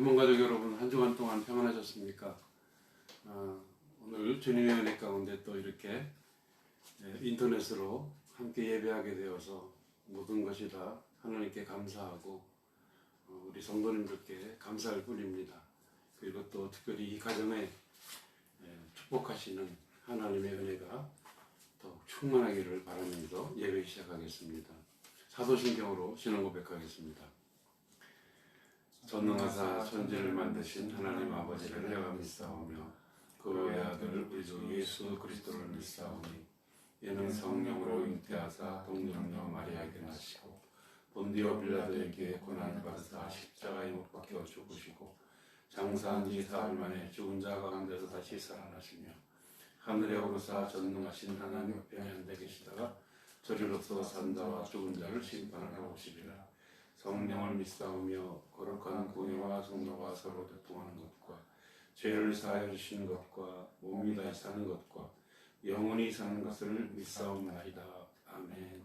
금문가족 여러분, 한 주간 동안 평안하셨습니까? 오늘 주님의 은혜 가운데 또 이렇게 인터넷으로 함께 예배하게 되어서 모든 것이 다 하나님께 감사하고 우리 성도님들께 감사할 뿐입니다. 그리고 또 특별히 이 가정에 축복하시는 하나님의 은혜가 더욱 충만하기를 바라면서 예배 시작하겠습니다. 사도신경으로 신앙 고백하겠습니다. 전능하사 천지를 만드신 하나님 아버지를 내가 믿사오며 그 외아들 우리 주 예수 그리스도를 믿사오니 이는 성령으로 잉태하사 동정녀 마리아에게 나시고 본디오 빌라도에게 고난을 받으사 십자가에 못 박혀 죽으시고 장사한 지 사흘 만에 죽은 자 가운데서 다시 살아나시며 하늘에 오르사 전능하신 하나님 옆에 앉아 계시다가 저리로서 산자와 죽은 자를 심판하러 오시리라. 성령을 믿사오며 거룩한 공의와 성도가 서로 교통하는 것과 죄를 사하여 주시는 것과 몸이 다시 사는 것과 영원히 사는 것을 믿사옵나이다. 아멘.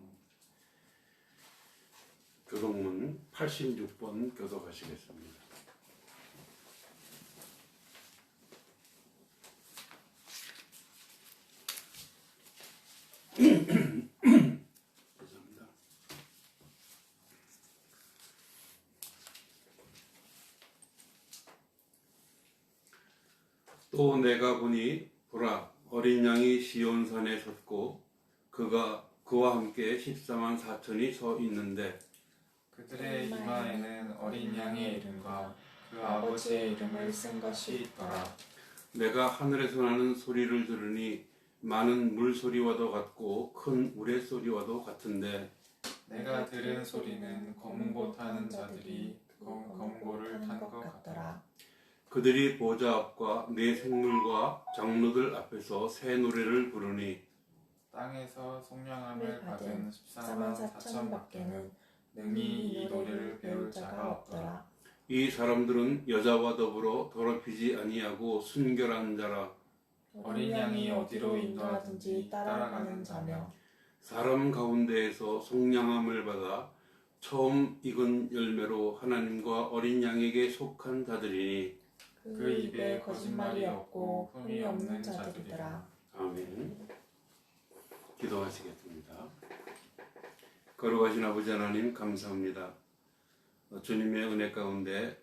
교독문 86번 교독하시겠습니다. 또 내가 보니 보라 어린 양이 시온산에 섰고 그와 함께 14만 4천이 서 있는데 그들의 이마에는 어린 양의 이름과 그 아버지의 이름을 쓴 것이 있더라. 내가 하늘에서 나는 소리를 들으니 많은 물소리와도 같고 큰 우레소리와도 같은데 내가 들은 소리는 검은고 타는 자들이 검은고를 탄 것 같더라. 그들이 보좌 앞과 네 생물과 장로들 앞에서 새 노래를 부르니 땅에서 속량함을 받은 14만 4천 밖에는 능히 이 노래를 배울 자가 없더라. 이 사람들은 여자와 더불어 더럽히지 아니하고 순결한 자라. 어린 양이 어디로 인도하든지 따라가는 자며 사람 가운데에서 속량함을 받아 처음 익은 열매로 하나님과 어린 양에게 속한 자들이니 그 입에 거짓말이 없고 흠이 없는 자들이라. 아멘. 기도하시겠습니다. 거룩하신 아버지 하나님 감사합니다. 주님의 은혜 가운데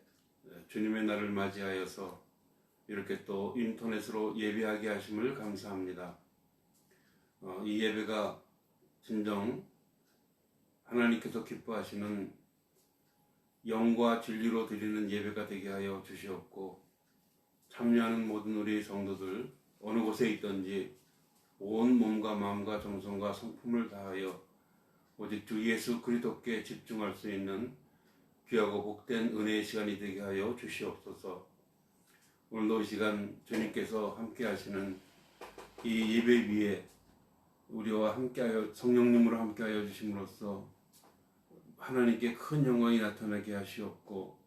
주님의 날을 맞이하여서 이렇게 또 인터넷으로 예배하게 하심을 감사합니다. 이 예배가 진정 하나님께서 기뻐하시는 영과 진리로 드리는 예배가 되게 하여 주시옵고 참여하는 모든 우리 성도들 어느 곳에 있든지 온 몸과 마음과 정성과 성품을 다하여 오직 주 예수 그리스도께 집중할 수 있는 귀하고 복된 은혜의 시간이 되게 하여 주시옵소서. 오늘도 이 시간 주님께서 함께 하시는 이 예배 위에 우리와 함께하여 성령님으로 함께하여 주심으로써 하나님께 큰 영광이 나타나게 하시옵고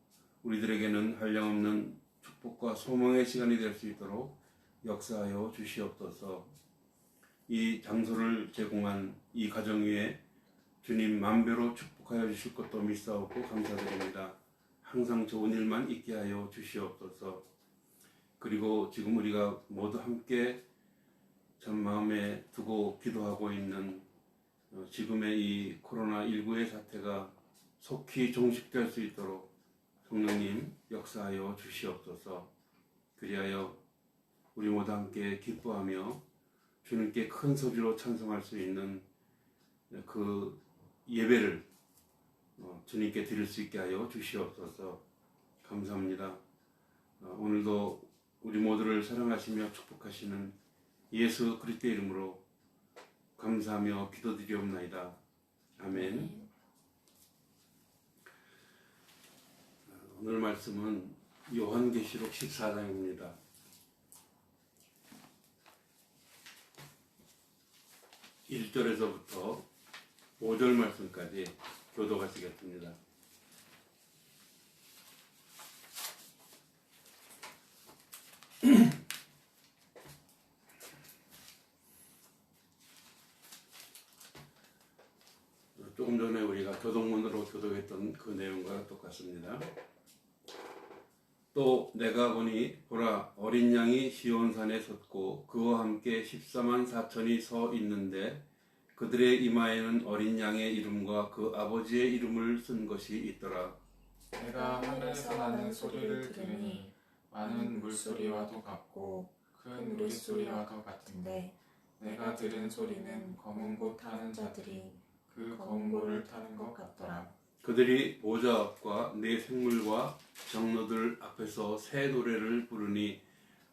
우리들에게는 한량없는 축복과 소망의 시간이 될 수 있도록 역사하여 주시옵소서. 이 장소를 제공한 이 가정 위에 주님 만배로 축복하여 주실 것도 믿사옵고 감사드립니다. 항상 좋은 일만 있게 하여 주시옵소서. 그리고 지금 우리가 모두 함께 참 마음에 두고 기도하고 있는 지금의 이 코로나19의 사태가 속히 종식될 수 있도록 성령님 역사하여 주시옵소서. 그리하여 우리 모두 함께 기뻐하며 주님께 큰 소리로 찬송할 수 있는 그 예배를 주님께 드릴 수 있게 하여 주시옵소서. 감사합니다. 오늘도 우리 모두를 사랑하시며 축복하시는 예수 그리스도의 이름으로 감사하며 기도드리옵나이다. 아멘. 오늘 말씀은 요한계시록 14장입니다. 1절에서부터 5절 말씀까지 교독하시겠습니다. 조금 전에 우리가 교독문으로 교독했던 그 내용과 똑같습니다. 또 내가 보니 보라 어린 양이 시온산에 섰고 그와 함께 14만 4천이 서 있는데 그들의 이마에는 어린 양의 이름과 그 아버지의 이름을 쓴 것이 있더라. 내가 하늘에서 나는 소리를 들으니 많은 물소리와도 같고 큰 우릿소리와도 같은데 내가 들은 소리는 검은 고 타는 자들이 그 검은 고를 타는 것 같더라. 그들이 보좌 앞과 네 생물과 장로들 앞에서 새 노래를 부르니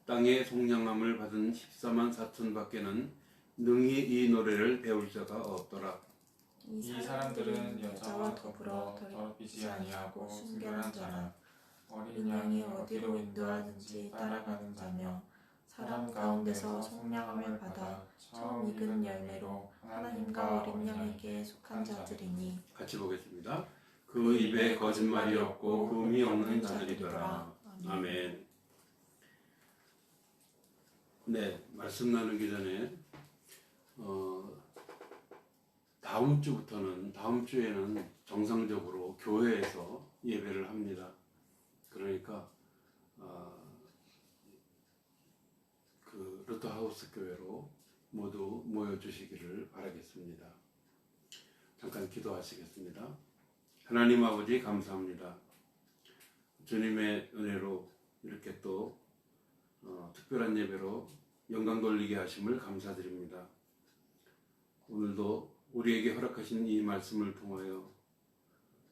땅의 속량함을 받은 14만 4천 밖에는 능히 이 노래를 배울 자가 없더라. 이 사람들은 여자와 더불어 더럽히지 아니하고 순결한 자라. 어린 양이 어디로 인도하든지 따라가는 자며 사람 가운데서 속량함을 받아 처음 익은 열매로 하나님과 어린 양에게 속한 자들이니. 같이 보겠습니다. 그 입에 거짓말이 없고 흠이 없는 자들이더라. 아멘. 네, 말씀 나누기 전에 다음 주에는 정상적으로 교회에서 예배를 합니다. 그러니까 그 루터하우스 교회로 모두 모여주시기를 바라겠습니다. 잠깐 기도하시겠습니다. 하나님 아버지 감사합니다. 주님의 은혜로 이렇게 또 특별한 예배로 영광 돌리게 하심을 감사드립니다. 오늘도 우리에게 허락하신 이 말씀을 통하여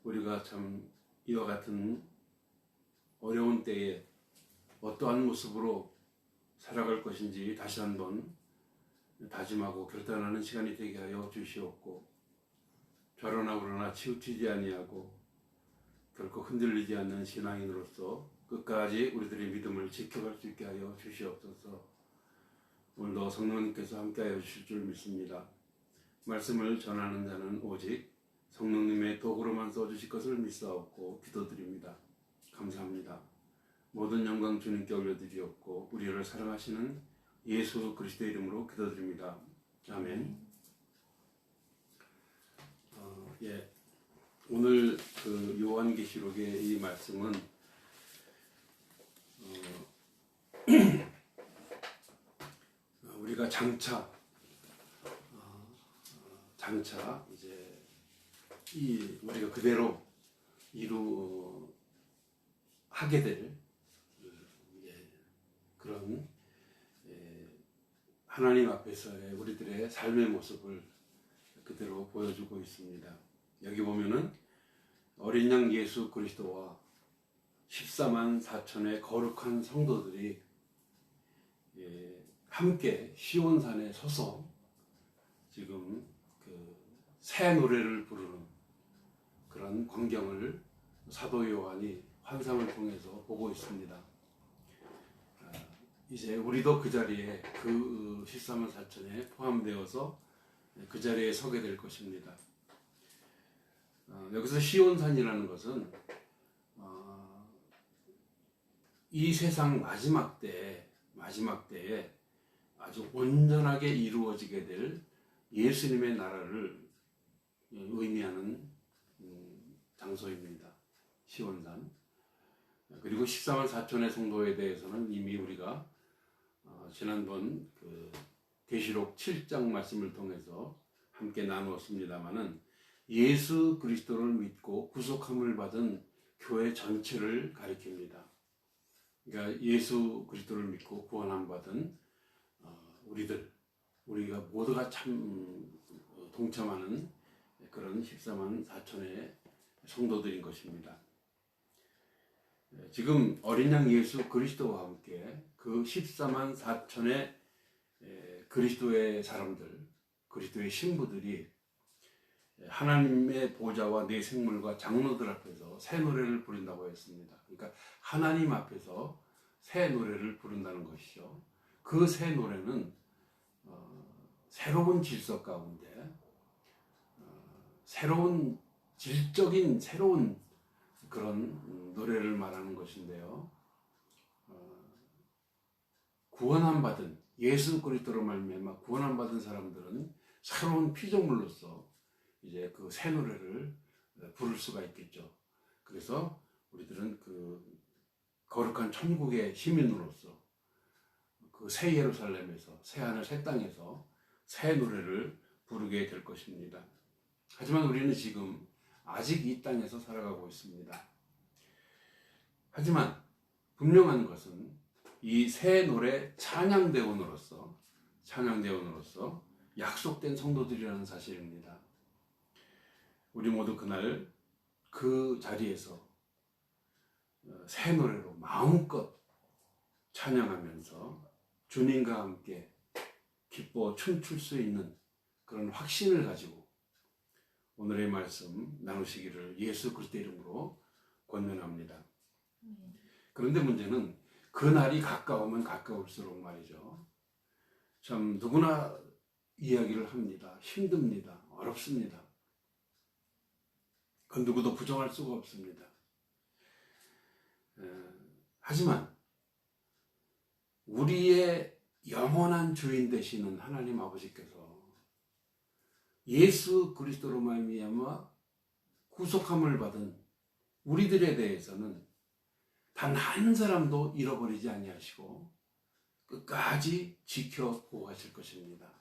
우리가 참 이와 같은 어려운 때에 어떠한 모습으로 살아갈 것인지 다시 한번 다짐하고 결단하는 시간이 되게 하여 주시옵고, 좌로나 우로나 치우치지 아니하고 결코 흔들리지 않는 신앙인으로서 끝까지 우리들의 믿음을 지켜갈 수 있게 하여 주시옵소서. 오늘도 성령님께서 함께하여 주실 줄 믿습니다. 말씀을 전하는 자는 오직 성령님의 도구로만 써주실 것을 믿사옵고 기도드립니다. 감사합니다. 모든 영광 주님께 올려드리옵고 우리를 사랑하시는 예수 그리스도의 이름으로 기도드립니다. 아멘. 오늘 그 요한계시록의 이 말씀은 우리가 장차 이제 우리가 그대로 하게 될 그런 하나님 앞에서의 우리들의 삶의 모습을 그대로 보여주고 있습니다. 여기 보면은 어린 양 예수 그리스도와 14만 4천의 거룩한 성도들이 함께 시온산에 서서 지금 그 새 노래를 부르는 그런 광경을 사도 요한이 환상을 통해서 보고 있습니다. 이제 우리도 그 자리에 그 14만 4천에 포함되어서 그 자리에 서게 될 것입니다. 여기서 시온산이라는 것은 이 세상 마지막 때에 아주 온전하게 이루어지게 될 예수님의 나라를 의미하는 장소입니다. 시온산. 그리고 14만 4천의 성도에 대해서는 이미 우리가 지난번 그 계시록 7장 말씀을 통해서 함께 나누었습니다마는 예수 그리스도를 믿고 구속함을 받은 교회 전체를 가리킵니다. 그러니까 예수 그리스도를 믿고 구원함 받은 우리가 모두가 참 동참하는 그런 14만 4천의 성도들인 것입니다. 지금 어린 양 예수 그리스도와 함께 그 14만 4천의 그리스도의 사람들, 그리스도의 신부들이 하나님의 보좌와 네 생물과 장로들 앞에서 새 노래를 부른다고 했습니다. 그러니까 하나님 앞에서 새 노래를 부른다는 것이죠. 그 새 노래는 새로운 질서 가운데 새로운 질적인 새로운 그런 노래를 말하는 것인데요. 구원함 받은 예수 그리스도로 말미암아 구원함 받은 사람들은 새로운 피조물로서 이제 그 새 노래를 부를 수가 있겠죠. 그래서 우리들은 그 거룩한 천국의 시민으로서 그 새 예루살렘에서, 새 하늘 새 땅에서 새 노래를 부르게 될 것입니다. 하지만 우리는 지금 아직 이 땅에서 살아가고 있습니다. 하지만 분명한 것은 이 새 노래 찬양대원으로서 약속된 성도들이라는 사실입니다. 우리 모두 그날 그 자리에서 새 노래로 마음껏 찬양하면서 주님과 함께 기뻐 춤출 수 있는 그런 확신을 가지고 오늘의 말씀 나누시기를 예수 그리스도 이름으로 권면합니다. 그런데 문제는 그날이 가까우면 가까울수록 말이죠. 참 누구나 이야기를 합니다. 힘듭니다. 어렵습니다. 그건 누구도 부정할 수가 없습니다. 하지만 우리의 영원한 주인 되시는 하나님 아버지께서 예수 그리스도로 말미암아 구속함을 받은 우리들에 대해서는 단 한 사람도 잃어버리지 아니하시고 끝까지 지켜 보호하실 것입니다.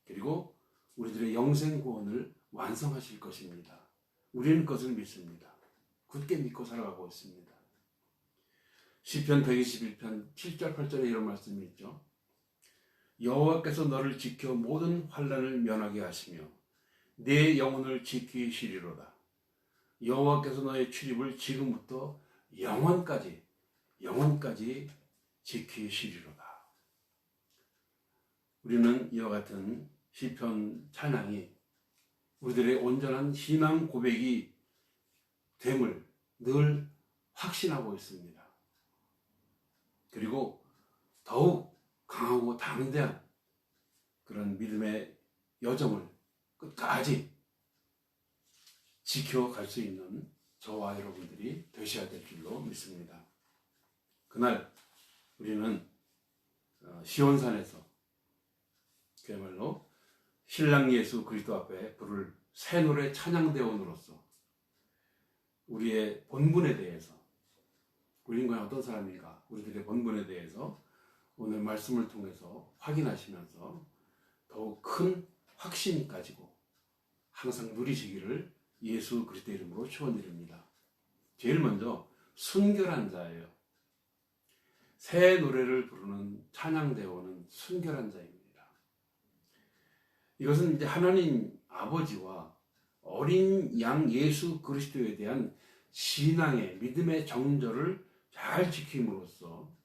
그리고 우리들의 영생 구원을 완성하실 것입니다. 우리는 그것을 믿습니다. 굳게 믿고 살아가고 있습니다. 시편 121편 7절 8절에 이런 말씀이 있죠. 여호와께서 너를 지켜 모든 환난을 면하게 하시며 내 영혼을 지키시리로다. 여호와께서 너의 출입을 지금부터 영원까지 지키시리로다. 우리는 이와 같은 시편 찬양이 우리들의 온전한 신앙 고백이 됨을 늘 확신하고 있습니다. 그리고 더욱 강하고 담대한 그런 믿음의 여정을 끝까지 지켜갈 수 있는 저와 여러분들이 되셔야 될 줄로 믿습니다. 그날 우리는 시온산에서 그야말로 신랑 예수 그리스도 앞에 부를 새 노래 찬양대원으로서 우리의 본분에 대해서, 우리는 과연 어떤 사람인가, 우리들의 본분에 대해서 오늘 말씀을 통해서 확인하시면서 더욱 큰 확신 가지고 항상 누리시기를 예수 그리스도 이름으로 축원드립니다. 제일 먼저 순결한 자예요. 새 노래를 부르는 찬양대원은 순결한 자입니다. 이것은 이제 하나님 아버지와 어린 양 예수 그리스도에 대한 신앙의 믿음의 정절을 잘 지킴으로써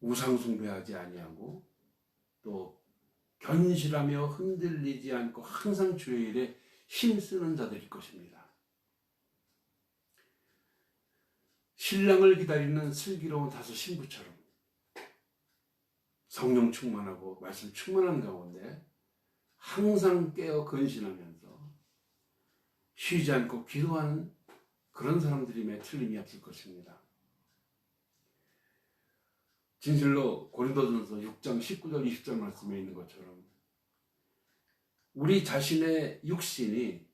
우상 숭배하지 아니하고 또 견실하며 흔들리지 않고 항상 주의 일에 힘쓰는 자들일 것입니다. 신랑을 기다리는 슬기로운 다섯 신부처럼 성령 충만하고 말씀 충만한 가운데 항상 깨어 근신하면서 쉬지 않고 기도하는 그런 사람들임에 틀림이 없을 것입니다. 진실로 고린도전서 6장 19절 20절 말씀에 있는 것처럼 우리 자신의 육신이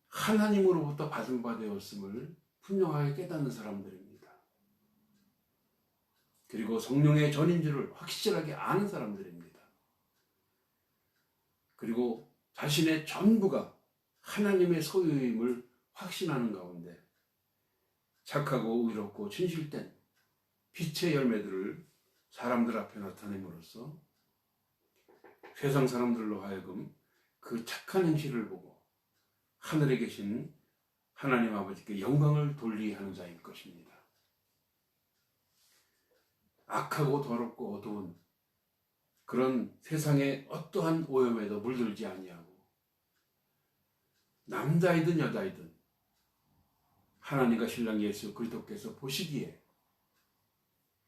하나님으로부터 받은 바 되었음을 분명하게 깨닫는 사람들입니다. 그리고 성령의 전인 줄을 확실하게 아는 사람들입니다. 그리고 자신의 전부가 하나님의 소유임을 확신하는 가운데 착하고 의롭고 진실된 빛의 열매들을 사람들 앞에 나타냄으로써 세상 사람들로 하여금 그 착한 행실을 보고 하늘에 계신 하나님 아버지께 영광을 돌리게 하는 자일 것입니다. 악하고 더럽고 어두운 그런 세상의 어떠한 오염에도 물들지 아니하고 남자이든 여자이든 하나님과 신랑 예수 그리스도께서 보시기에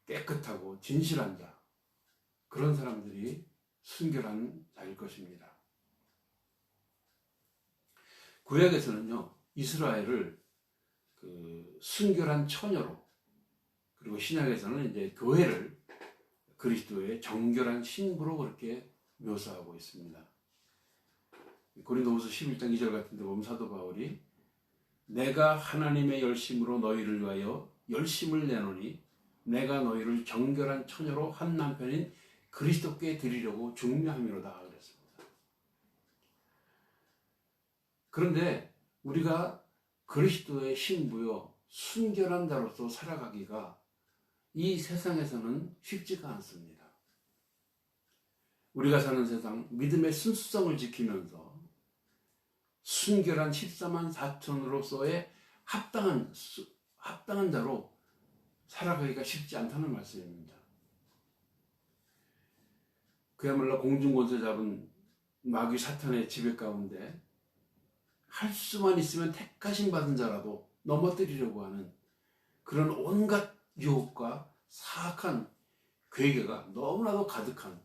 깨끗하고 진실한 자, 그런 사람들이 순결한 자일 것입니다. 구약에서는요, 이스라엘을 순결한 처녀로, 그리고 신약에서는 이제 교회를 그리스도의 정결한 신부로 그렇게 묘사하고 있습니다. 고린도후서 11장 2절 같은 데 보면 사도 바울이 내가 하나님의 열심으로 너희를 위하여 열심을 내노니 내가 너희를 정결한 처녀로 한 남편인 그리스도께 드리려고 중매함이로다 그랬습니다. 그런데 우리가 그리스도의 신부여 순결한 자로서 살아가기가 이 세상에서는 쉽지가 않습니다. 우리가 사는 세상 믿음의 순수성을 지키면서 순결한 14만 4천으로서의 합당한 자로 살아가기가 쉽지 않다는 말씀입니다. 그야말로 공중권세 잡은 마귀 사탄의 지배 가운데 할 수만 있으면 택하심 받은 자라도 넘어뜨리려고 하는 그런 온갖 유혹과 사악한 괴계가 너무나도 가득한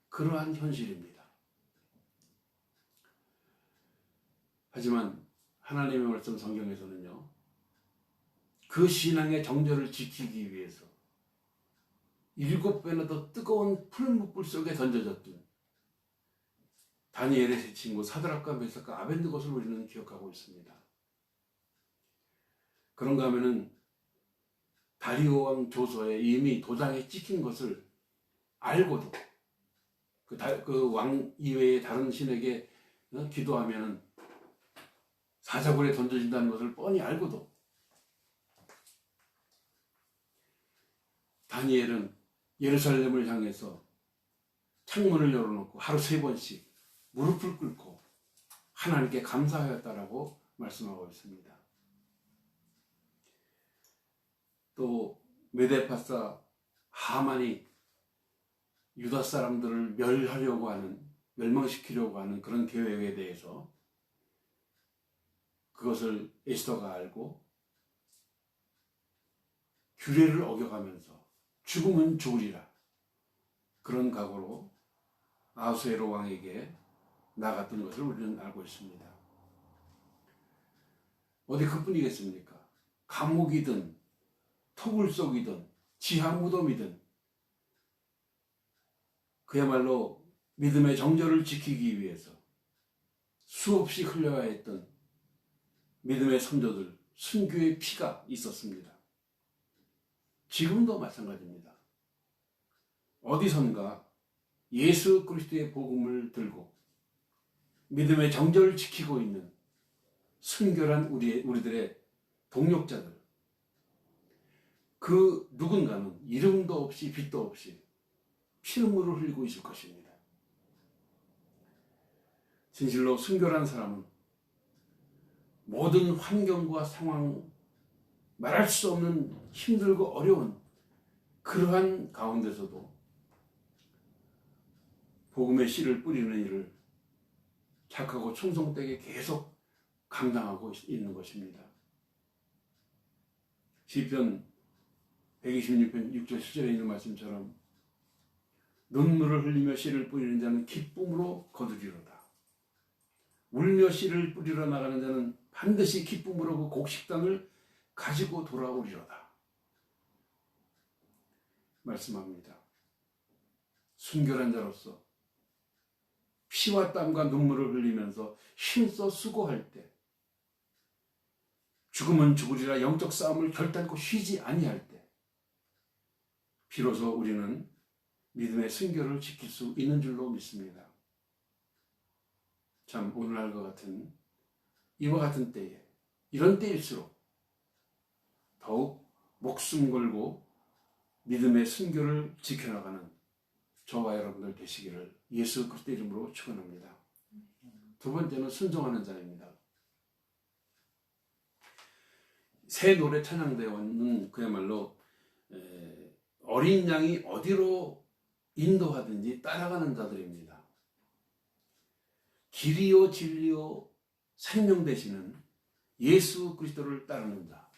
그러한 현실입니다. 하지만 하나님의 말씀 성경에서는요, 그 신앙의 정절을 지키기 위해서 7배나 더 뜨거운 풀무불 속에 던져졌던 다니엘의 세 친구 사드락과 메삭과 아벤느고를 우리는 기억하고 있습니다. 그런가 하면은 다리오 왕 조서에 이미 도장에 찍힌 것을 알고도 그 왕 이외의 다른 신에게 기도하면은 사자굴에 던져진다는 것을 뻔히 알고도 다니엘은 예루살렘을 향해서 창문을 열어놓고 하루 3번씩 무릎을 꿇고 하나님께 감사하였다라고 말씀하고 있습니다. 또 메데파사 하만이 유다 사람들을 멸망시키려고 하는 그런 계획에 대해서 그것을 에스더가 알고 규례를 어겨가면서 죽으면 죽으리라 그런 각오로 아하수에로 왕에게 나갔던 것을 우리는 알고 있습니다. 어디 그뿐이겠습니까? 감옥이든 토굴 속이든 지하 무덤이든 그야말로 믿음의 정절을 지키기 위해서 수없이 흘려야 했던 믿음의 선조들, 순교의 피가 있었습니다. 지금도 마찬가지입니다. 어디선가 예수 그리스도의 복음을 들고 믿음의 정절을 지키고 있는 순결한 우리들의 동력자들, 그 누군가는 이름도 없이 빛도 없이 피눈물을 흘리고 있을 것입니다. 진실로 순결한 사람은 모든 환경과 상황, 말할 수 없는 힘들고 어려운 그러한 가운데서도 복음의 씨를 뿌리는 일을 착하고 충성되게 계속 감당하고 있는 것입니다. 시편 126편 6절 7절에 있는 말씀처럼 눈물을 흘리며 씨를 뿌리는 자는 기쁨으로 거두리로다. 울며 씨를 뿌리러 나가는 자는 반드시 기쁨으로 그 곡식당을 가지고 돌아오리로다. 말씀합니다. 순결한 자로서 피와 땀과 눈물을 흘리면서 힘써 수고할 때 죽으면 죽으리라 영적 싸움을 결단코 쉬지 아니할 때 비로소 우리는 믿음의 순결을 지킬 수 있는 줄로 믿습니다. 참 오늘날과 같은 이와 같은 때에 이런 때일수록 더욱 목숨 걸고 믿음의 순결을 지켜나가는 저와 여러분들 되시기를 예수 그리스도 이름으로 축원합니다. 두 번째는 순종하는 자입니다. 새 노래 찬양대원은 그야말로 어린 양이 어디로 인도하든지 따라가는 자들입니다. 길이요 진리요 생명 되시는 예수 그리스도를 따르는 자,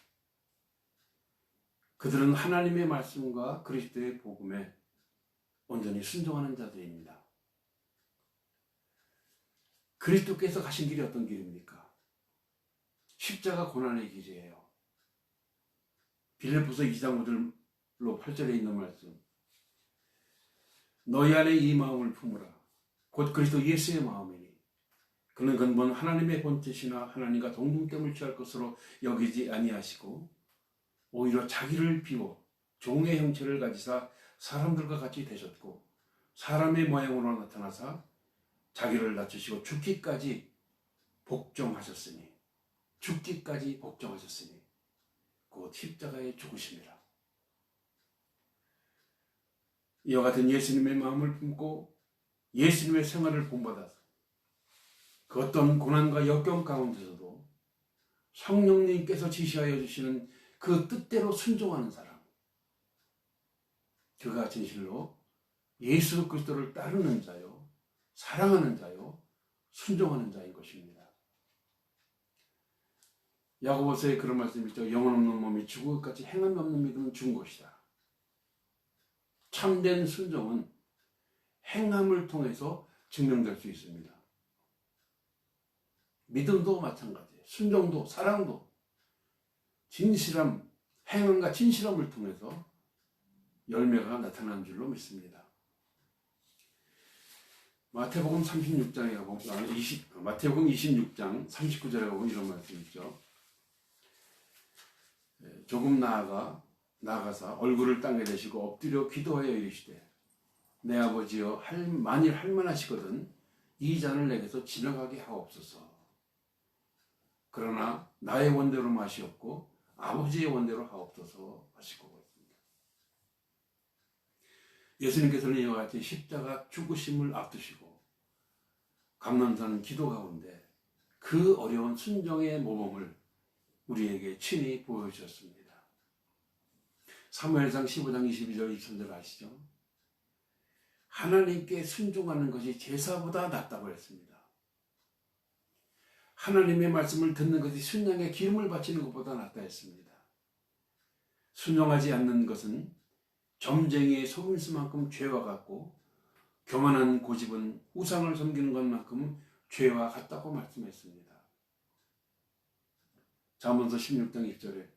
그들은 하나님의 말씀과 그리스도의 복음에 온전히 순종하는 자들입니다. 그리스도께서 가신 길이 어떤 길입니까? 십자가 고난의 길이에요. 빌립보서 2장 5절로 8절에 있는 말씀, 너희 안에 이 마음을 품으라 곧 그리스도 예수의 마음이니 그는 근본 하나님의 본뜻이나 하나님과 동등됨을 취할 것으로 여기지 아니하시고 오히려 자기를 비워 종의 형체를 가지사 사람들과 같이 되셨고 사람의 모양으로 나타나사 자기를 낮추시고 죽기까지 복종하셨으니 곧 십자가에 죽으심이라. 이와 같은 예수님의 마음을 품고 예수님의 생활을 본받아서 그 어떤 고난과 역경 가운데서도 성령님께서 지시하여 주시는 그 뜻대로 순종하는 사람, 그가 진실로 예수 그리스도를 따르는 자요, 사랑하는 자요, 순종하는 자인 것입니다. 야고보서에 그런 말씀이 있죠. 영혼 없는 몸이 죽을 것 같이 행함이 없는 믿음은 죽은 것이다. 참된 순종은 행함을 통해서 증명될 수 있습니다. 믿음도 마찬가지예요. 순종도 사랑도 진실함, 행함과 진실함을 통해서 열매가 나타나는 줄로 믿습니다. 마태복음 36장에 가보면 마태복음 26장 39절에 가보면 이런 말씀이 있죠. 조금 나아가사 얼굴을 땅에 대시고 엎드려 기도하여 이르시되 내 아버지여 만일 할만하시거든 이 잔을 내게서 지나가게 하옵소서. 그러나 나의 원대로 마시옵고 아버지의 원대로 하옵소서 하시고 있습니다. 예수님께서는 이와 같이 십자가 죽으심을 앞두시고 감람산 기도 가운데 그 어려운 순종의 모범을 우리에게 친히 보여주셨습니다. 사무엘상 15장 22절 23절 아시죠? 하나님께 순종하는 것이 제사보다 낫다고 했습니다. 하나님의 말씀을 듣는 것이 순양의 기름을 바치는 것보다 낫다 했습니다. 순종하지 않는 것은 점쟁이의 속임수만큼 죄와 같고 교만한 고집은 우상을 섬기는 것만큼 죄와 같다고 말씀했습니다. 잠언서 16장 1절에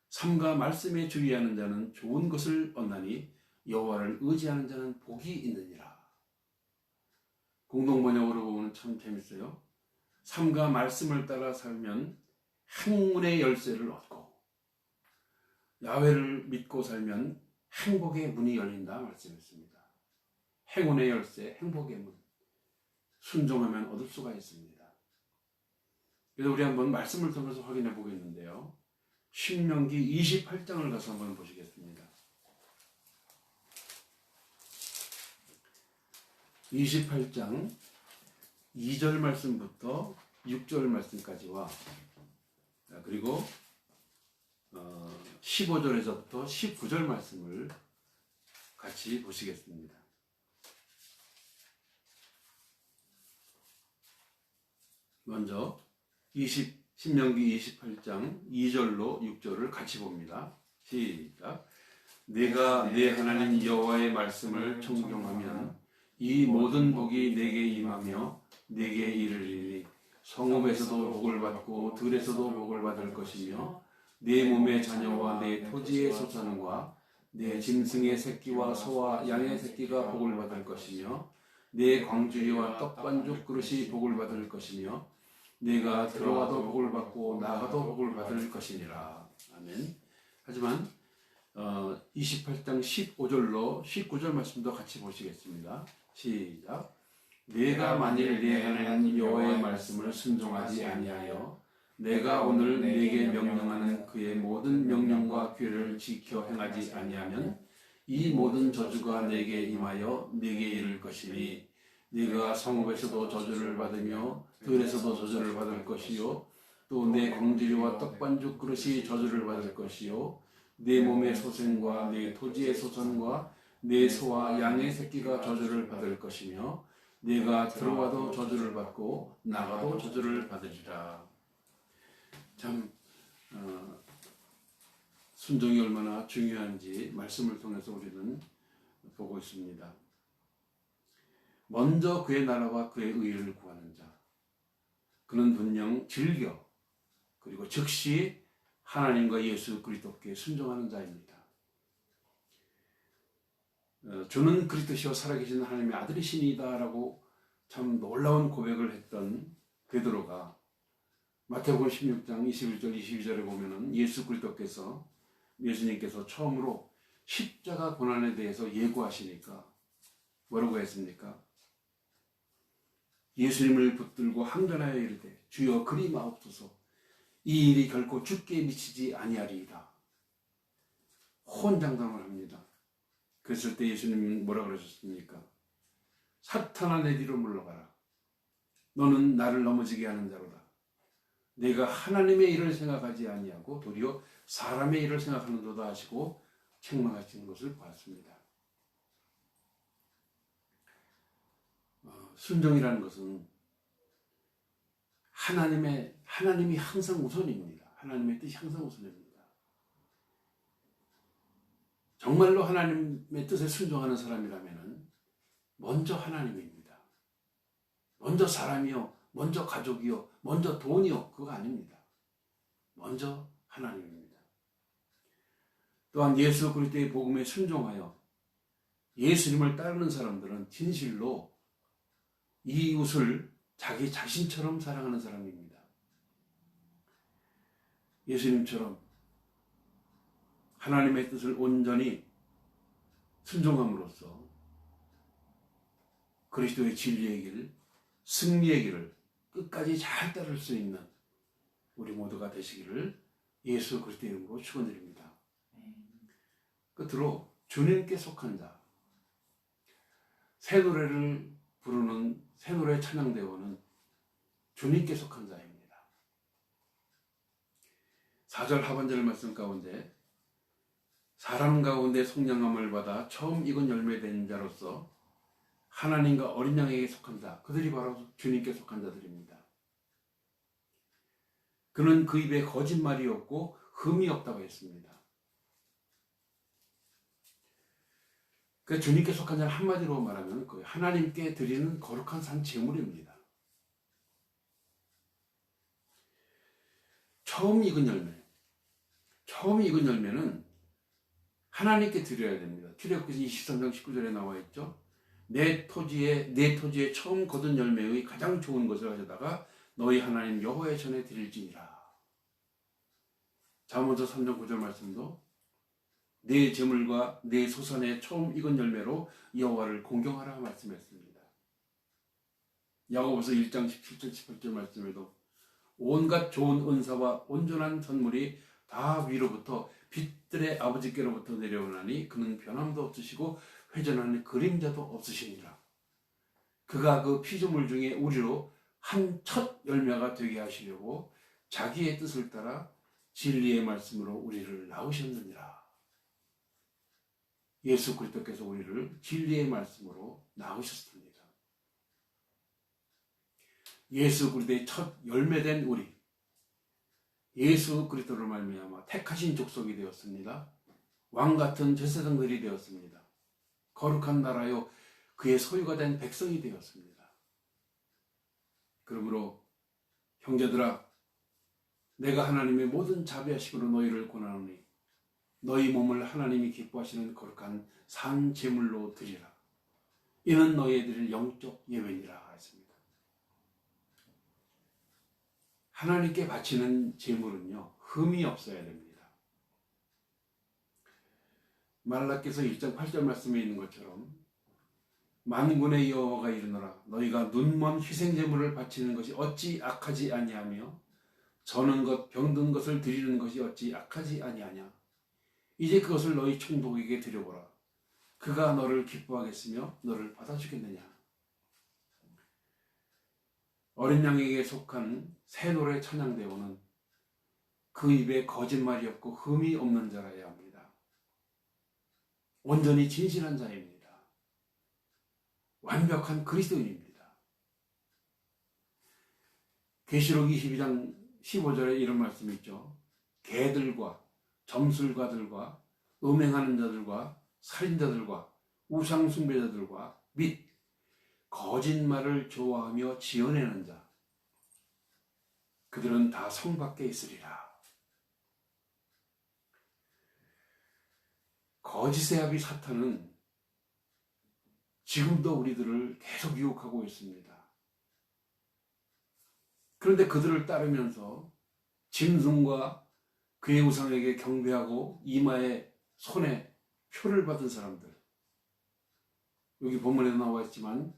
삼가 말씀에 주의하는 자는 좋은 것을 얻나니 여호와를 의지하는 자는 복이 있느니라. 공동번역으로 보면 참 재밌어요. 삼가 말씀을 따라 살면 행운의 열쇠를 얻고 야훼를 믿고 살면 행복의 문이 열린다 말씀했습니다. 행운의 열쇠, 행복의 문. 순종하면 얻을 수가 있습니다. 그래서 우리 한번 말씀을 통해서 확인해 보겠는데요. 신명기 28장을 가서 한번 보시겠습니다. 28장 2절 말씀부터 6절 말씀까지와 그리고 15절에서부터 19절 말씀을 같이 보시겠습니다. 먼저 신명기 28장 2절로 6절을 같이 봅니다. 시작. 내가 내 하나님 여호와의 말씀을 청종하면 이 모든 복이 내게 임하며 내게 이르리니 성읍에서도 복을 받고 들에서도 복을 받을 것이며 내 몸의 자녀와 내 토지의 소산과 내 짐승의 새끼와 소와 양의 새끼가 복을 받을 것이며 내 광주리와 떡반죽 그릇이 복을 받을 것이며 내가 들어와도 복을 받고 나가도 복을 받을 것이니라. 아멘. 하지만 28장 15절로 19절 말씀도 같이 보시겠습니다. 시작. 내가 만일 내 하나님 여호와의 말씀을 순종하지 아니하여 내가 오늘 내게 명령하는 그의 모든 명령과 규례를 지켜 행하지 아니하면 이 모든 저주가 내게 임하여 내게 이를 것이니 네가 성읍에서도 저주를 받으며 들에서도 저주를 받을 것이요 또 내 광주리와 떡반죽 그릇이 저주를 받을 것이요 내 몸의 소생과 내 토지의 소산과 내 소와 양의 새끼가 저주를 받을 것이며 네가 들어와도 저주를 받고 나가도 저주를 받으리라. 참 순종이 얼마나 중요한지 말씀을 통해서 우리는 보고 있습니다. 먼저 그의 나라와 그의 의를 구하는 자, 그는 분명 즐겨 그리고 즉시 하나님과 예수 그리스도께 순종하는 자입니다. 주는 그리스도시요 살아계신 하나님의 아들이시니다라고 참 놀라운 고백을 했던 베드로가 마태복음 16장 21절 22절에 보면은 예수님께서 처음으로 십자가 고난에 대해서 예고하시니까 뭐라고 했습니까? 예수님을 붙들고 항변하여 이르되 주여 그리 마옵소서 이 일이 결코 죽게 미치지 아니하리이다. 호언장담을 합니다. 그랬을 때 예수님은 뭐라 그러셨습니까? 사탄아 내 뒤로 물러가라. 너는 나를 넘어지게 하는 자로다. 내가 하나님의 일을 생각하지 아니하고 도리어 사람의 일을 생각하는도다 하시고 책망하시는 것을 보았습니다. 순종이라는 것은 하나님이 항상 우선입니다. 하나님의 뜻이 항상 우선입니다. 정말로 하나님의 뜻에 순종하는 사람이라면 먼저 하나님입니다. 먼저 사람이요, 먼저 가족이요, 먼저 돈이요, 그거 아닙니다. 먼저 하나님입니다. 또한 예수 그리스도의 복음에 순종하여 예수님을 따르는 사람들은 진실로 이웃을 자기 자신처럼 사랑하는 사람입니다. 예수님처럼 하나님의 뜻을 온전히 순종함으로써 그리스도의 진리의 길, 승리의 길을 끝까지 잘 따를 수 있는 우리 모두가 되시기를 예수 그리스도의 이름으로 축원드립니다. 끝으로 주님께 속한 자, 새 노래를 부르는 새 노래 찬양대원은 주님께 속한 자입니다. 4절 하반절 말씀 가운데 사람 가운데 속량함을 받아 처음 익은 열매된 자로서 하나님과 어린 양에게 속한 자, 그들이 바로 주님께 속한 자들입니다. 그는 그 입에 거짓말이 없고 흠이 없다고 했습니다. 그 주님께 속한 자는 한마디로 말하면 그 하나님께 드리는 거룩한 산 제물입니다. 처음 익은 열매는 하나님께 드려야 됩니다. 출애굽기 23장 19절에 나와 있죠. 내 토지에 처음 거둔 열매의 가장 좋은 것을 가져다가 너희 하나님 여호와의 전에 드릴지니라. 잠언서 3장 9절 말씀도 내 재물과 내 소산의 처음 익은 열매로 여호와를 공경하라 말씀했습니다. 야고보서 1장 17절 18절 말씀에도 온갖 좋은 은사와 온전한 선물이 다 위로부터 빛들의 아버지께로부터 내려오나니 그는 변함도 없으시고 회전하는 그림자도 없으시니라. 그가 그 피조물 중에 우리로 한 첫 열매가 되게 하시려고 자기의 뜻을 따라 진리의 말씀으로 우리를 낳으셨느니라. 예수 그리스도께서 우리를 진리의 말씀으로 낳으셨습니다. 예수 그리스도의 첫 열매된 우리, 예수 그리스도를 말미암아 택하신 족속이 되었습니다. 왕같은 제사장들이 되었습니다. 거룩한 나라요 그의 소유가 된 백성이 되었습니다. 그러므로 형제들아, 내가 하나님의 모든 자비하심으로 너희를 권하노니 너희 몸을 하나님이 기뻐하시는 거룩한 산 제물로 드리라. 이는 너희들의 영적 예배니라 했습니다. 하나님께 바치는 제물은요, 흠이 없어야 됩니다. 말라기서 1장 8절 말씀에 있는 것처럼 만군의 여호와가 이르노라. 너희가 눈먼 희생 제물을 바치는 것이 어찌 악하지 아니하며 저는 것 병든 것을 드리는 것이 어찌 악하지 아니하냐. 이제 그것을 너희 총독에게 드려보라. 그가 너를 기뻐하겠으며 너를 받아주겠느냐. 어린 양에게 속한 새 노래 찬양대원은 그 입에 거짓말이 없고 흠이 없는 자라야 합니다. 온전히 진실한 자입니다. 완벽한 그리스도인입니다. 계시록 22장 15절에 이런 말씀이 있죠. 개들과 점술가들과 음행하는 자들과 살인자들과 우상숭배자들과 및 거짓말을 좋아하며 지어내는 자, 그들은 다 성 밖에 있으리라. 거짓의 아비 사탄은 지금도 우리들을 계속 유혹하고 있습니다. 그런데 그들을 따르면서 짐승과 그의 우상에게 경배하고 이마에 손에 표를 받은 사람들, 여기 본문에 나와 있지만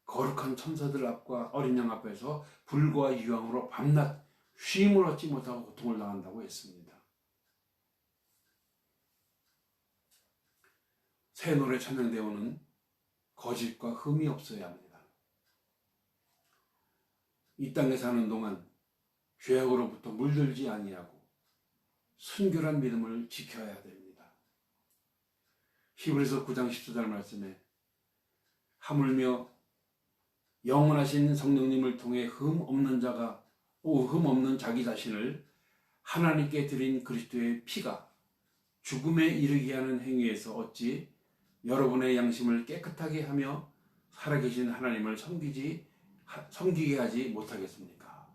거룩한 천사들 앞과 어린 양 앞에서 불과 유황으로 밤낮 쉼을 얻지 못하고 고통을 당한다고 했습니다. 새 노래 찬양대원은 거짓과 흠이 없어야 합니다. 이 땅에 사는 동안 죄악으로부터 물들지 아니하고 순결한 믿음을 지켜야 됩니다. 히브리서 9장 14절 말씀에 하물며 영원하신 성령님을 통해 흠 없는 자기 자신을 하나님께 드린 그리스도의 피가 죽음에 이르게 하는 행위에서 어찌 여러분의 양심을 깨끗하게 하며 살아계신 하나님을 섬기게 하지 못하겠습니까?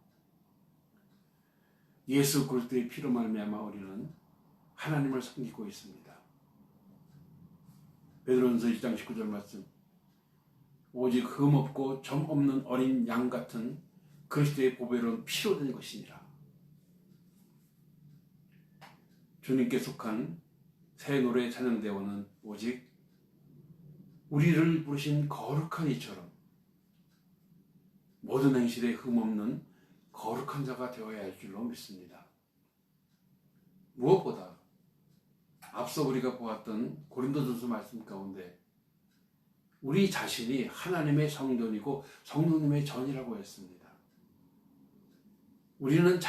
예수 그리스도의 피로 말미암아 우리는 하나님을 섬기고 있습니다. 베드로전서 1장 19절 말씀, 오직 흠 없고 점 없는 어린 양 같은 그리스도의 보배로운 피로 된 것이니라. 주님께 속한 새 노래 찬양대원은 오직 우리를 부르신 거룩한 이처럼 모든 행실에 흠없는 거룩한 자가 되어야 할 줄로 믿습니다. 무엇보다 앞서 우리가 보았던 고린도전서 말씀 가운데 우리 자신이 하나님의 성전이고 성령님의 전이라고 했습니다. 우리는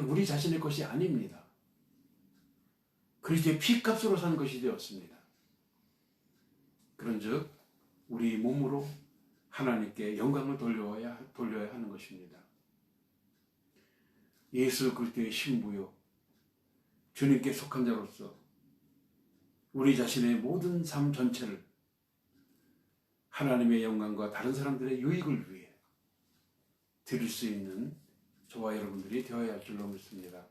우리 자신의 것이 아닙니다. 그리스도의 피값으로 산 것이 되었습니다. 그런즉 우리 몸으로 하나님께 영광을 돌려야 하는 것입니다. 예수 그리스도의 신부요, 주님께 속한 자로서 우리 자신의 모든 삶 전체를 하나님의 영광과 다른 사람들의 유익을 위해 드릴 수 있는 저와 여러분들이 되어야 할 줄로 믿습니다.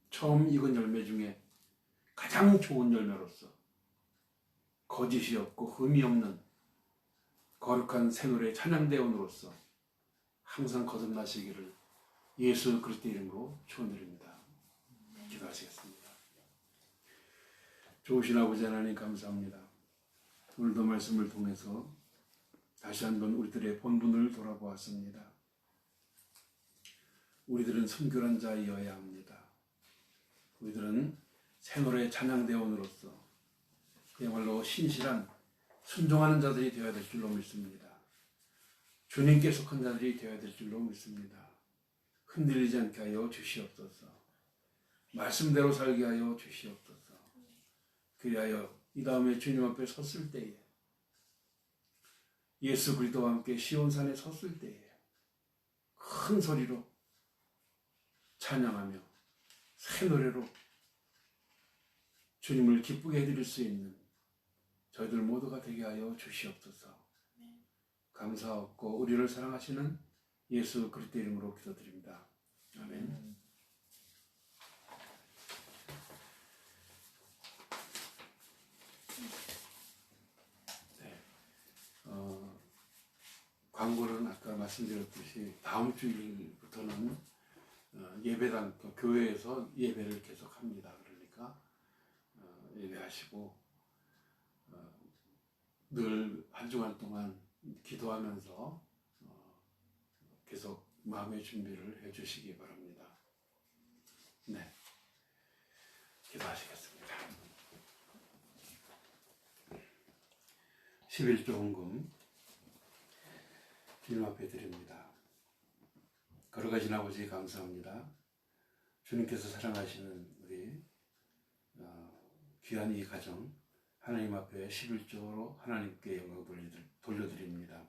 처음 익은 열매 중에 가장 좋은 열매로서 거짓이 없고 흠이 없는 거룩한 새노래 찬양대원으로서 항상 거듭나시기를 예수 그리스도 이름으로 축원드립니다. 기도하시겠습니다. 좋으신 아버지 하나님 감사합니다. 오늘도 말씀을 통해서 다시 한번 우리들의 본분을 돌아보았습니다. 우리들은 순결한 자이어야 합니다. 우리들은 새노래 찬양대원으로서 그야말로 신실한 순종하는 자들이 되어야 될 줄로 믿습니다. 주님께 속한 자들이 되어야 될 줄로 믿습니다. 흔들리지 않게 하여 주시옵소서. 말씀대로 살게 하여 주시옵소서. 그리하여 이 다음에 주님 앞에 섰을 때에 예수 그리스도와 함께 시온산에 섰을 때에 큰 소리로 찬양하며 새 노래로 주님을 기쁘게 해드릴 수 있는 저희들 모두가 되게 하여 주시옵소서. 감사하고 우리를 사랑하시는 예수 그리스도 이름으로 기도드립니다. 아멘. 네. 광고는 아까 말씀드렸듯이 다음 주일부터는 예배당 교회에서 예배를 계속합니다. 그러니까 예배하시고 늘 한 주간 동안 기도하면서 계속 마음의 준비를 해주시기 바랍니다. 네, 기도하시겠습니다. 11조 헌금 주님 앞에 드립니다. 걸어가신 아버지 감사합니다. 주님께서 사랑하시는 우리 귀한 이 가정 하나님 앞에 11조로 하나님께 영광 돌려드립니다.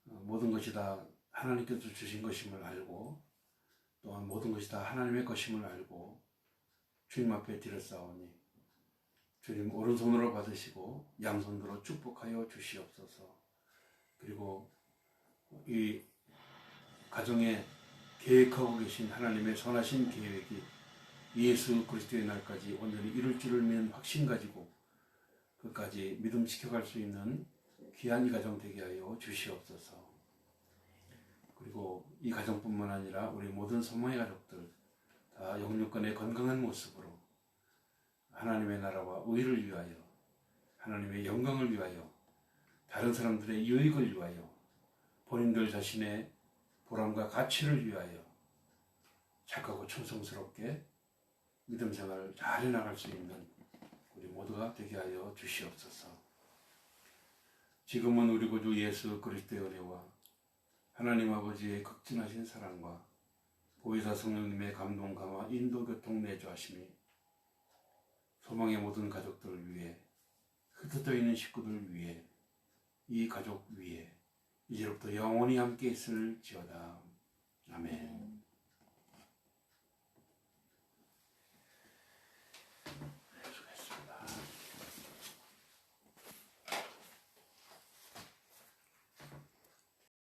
모든 것이 다 하나님께서 주신 것임을 알고 또한 모든 것이 다 하나님의 것임을 알고 주님 앞에 드렸사오니 주님 오른손으로 받으시고 양손으로 축복하여 주시옵소서. 그리고 이 가정에 계획하고 계신 하나님의 선하신 계획이 예수 그리스도의 날까지 온전히 이룰 줄을 믿는 확신 가지고 끝까지 믿음 지켜갈 수 있는 귀한 이 가정 되게 하여 주시옵소서. 그리고 이 가정뿐만 아니라 우리 모든 소망의 가족들 다 영육간의 건강한 모습으로 하나님의 나라와 의를 위하여 하나님의 영광을 위하여 다른 사람들의 유익을 위하여 본인들 자신의 보람과 가치를 위하여 착하고 충성스럽게 믿음 생활을 잘 해나갈 수 있는 우리 모두가 되게 하여 주시옵소서. 지금은 우리 구주 예수 그리스도의 은혜와 하나님 아버지의 극진하신 사랑과 보혜사 성령님의 감동 감화 인도 교통 내주하심이 소망의 모든 가족들을 위해 흩어져 있는 식구들을 위해 이 가족 위에 이제부터 영원히 함께 있을지어다. 아멘.